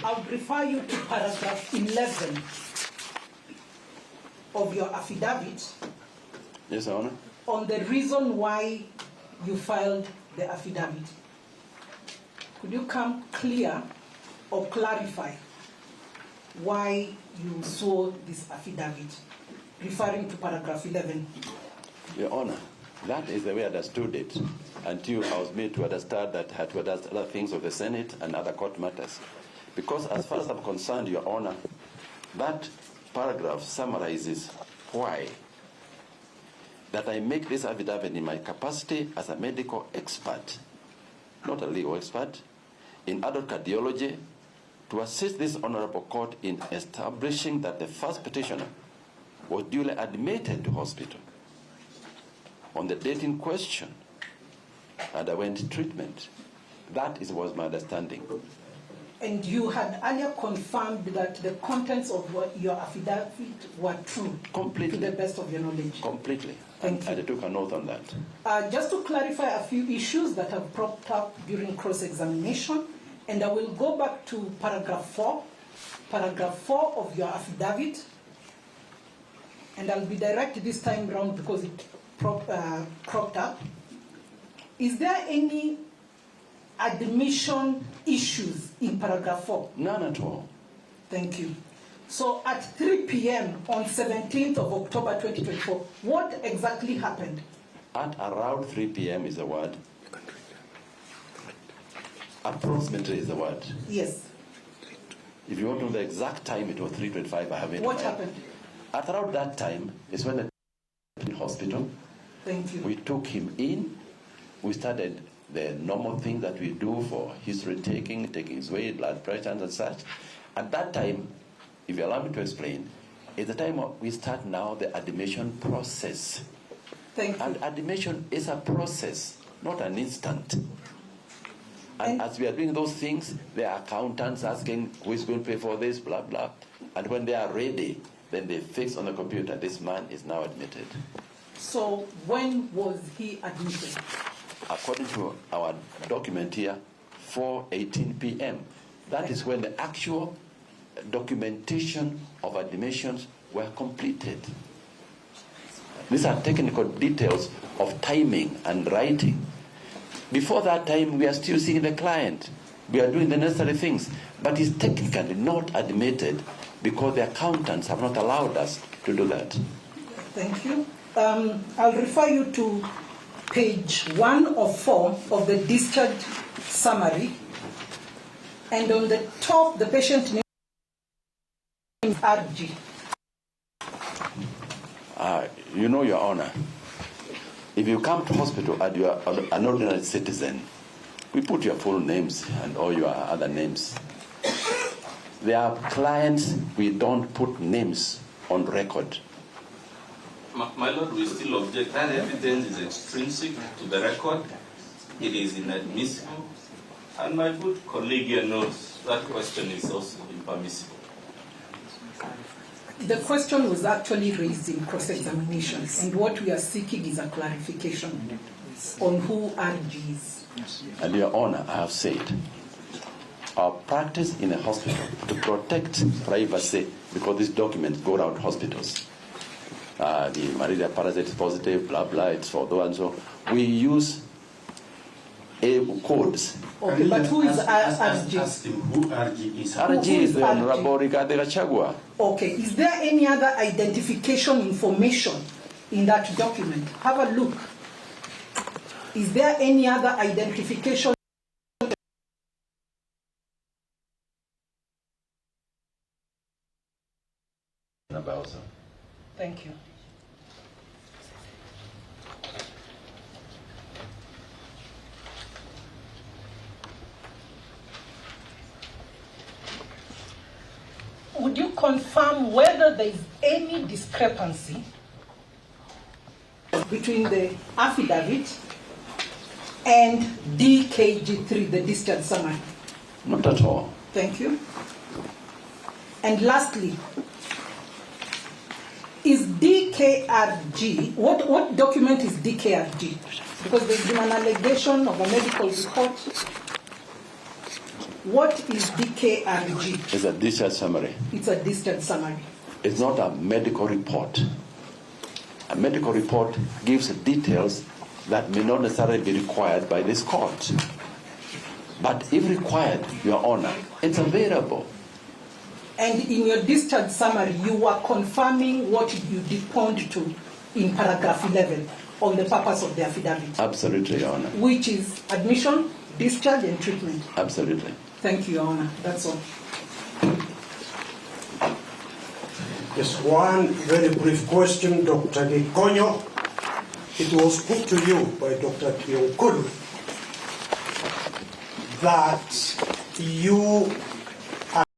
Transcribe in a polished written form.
I'll refer you to paragraph 11 of your affidavit. Yes, Your Honor. On the reason why you filed the affidavit. Could you come clear or clarify why you saw this affidavit, referring to paragraph 11? Your Honor, that is the way I understood it until I was made to understand that I had to understand other things of the Senate and other court matters. Because as far as I'm concerned, Your Honor, that paragraph summarizes why that I make this affidavit in my capacity as a medical expert, not a legal expert, in adult cardiology, to assist this honorable court in establishing that the first petitioner was duly admitted to hospital on the date in question, underwent treatment. That was my understanding. And you had earlier confirmed that the contents of your affidavit were true? Completely. To the best of your knowledge? Completely. Thank you. I took a note on that. Just to clarify a few issues that have propped up during cross-examination, and I will go back to paragraph 4 of your affidavit, and I'll be direct this time round because it cropped up. Is there any admission issues in paragraph 4? None at all. Thank you. So at 3 p.m. on 17th of October 2024, what exactly happened? At around 3 p.m. is the word. Approximately is the word. Yes. If you want to know the exact time, it was 3:25. I have it. What happened? At around that time is when the hospital. Thank you. We took him in. We started the normal thing that we do for history taking his weight, blood pressure, and such. At that time, if you allow me to explain, is the time we start now the admission process. Thank you. And admission is a process, not an instant. And as we are doing those things, the accountants asking who is going to pay for this, blah, blah. And when they are ready, then they fix on the computer, this man is now admitted. So when was he admitted? According to our document here, 4:18 p.m. That is when the actual documentation of admissions were completed. These are technical details of timing and writing. Before that time, we are still seeing the client. We are doing the necessary things, but he's technically not admitted because the accountants have not allowed us to do that. Thank you. I'll refer you to page 1 of 4 of the discharge summary. And on the top, the patient name is RG. You know, Your Honor, if you come to hospital and you are an ordinary citizen, we put your full names and all your other names. There are clients we don't put names on record. My Lord, we still object. That evidence is extrinsic to the record. It is inadmissible. And my good colleague here knows that question is also impermissible. The question was actually raised in cross-examination, and what we are seeking is a clarification on who RG is. And Your Honor, I have said, our practice in a hospital to protect privacy, because these documents go around hospitals. The malaria parasite is positive, blah, blah, it's for so and so. We use codes. Okay, but who is RG? Ask him who RG is. RG is the Honorable Gachagua. Okay, is there any other identification information in that document? Have a look. Is there any other identification? Thank you. Would you confirm whether there is any discrepancy between the affidavit and DKG3, the discharge summary? Not at all. Thank you. And lastly, is DKRG, what document is DKRG? Because there's been an allegation of a medical report. What is DKRG? It's a discharge summary. It's a discharge summary. It's not a medical report. A medical report gives details that may not necessarily be required by this court. But if required, Your Honor, it's available. And in your discharge summary, you are confirming what you deponed to in paragraph 11 on the purpose of the affidavit. Absolutely, Your Honor. Which is admission, discharge, and treatment. Absolutely. Thank you, Your Honor. That's all. Just one very brief question, Dr. Gikonyo. It was put to you by Dr. Gikonyo that you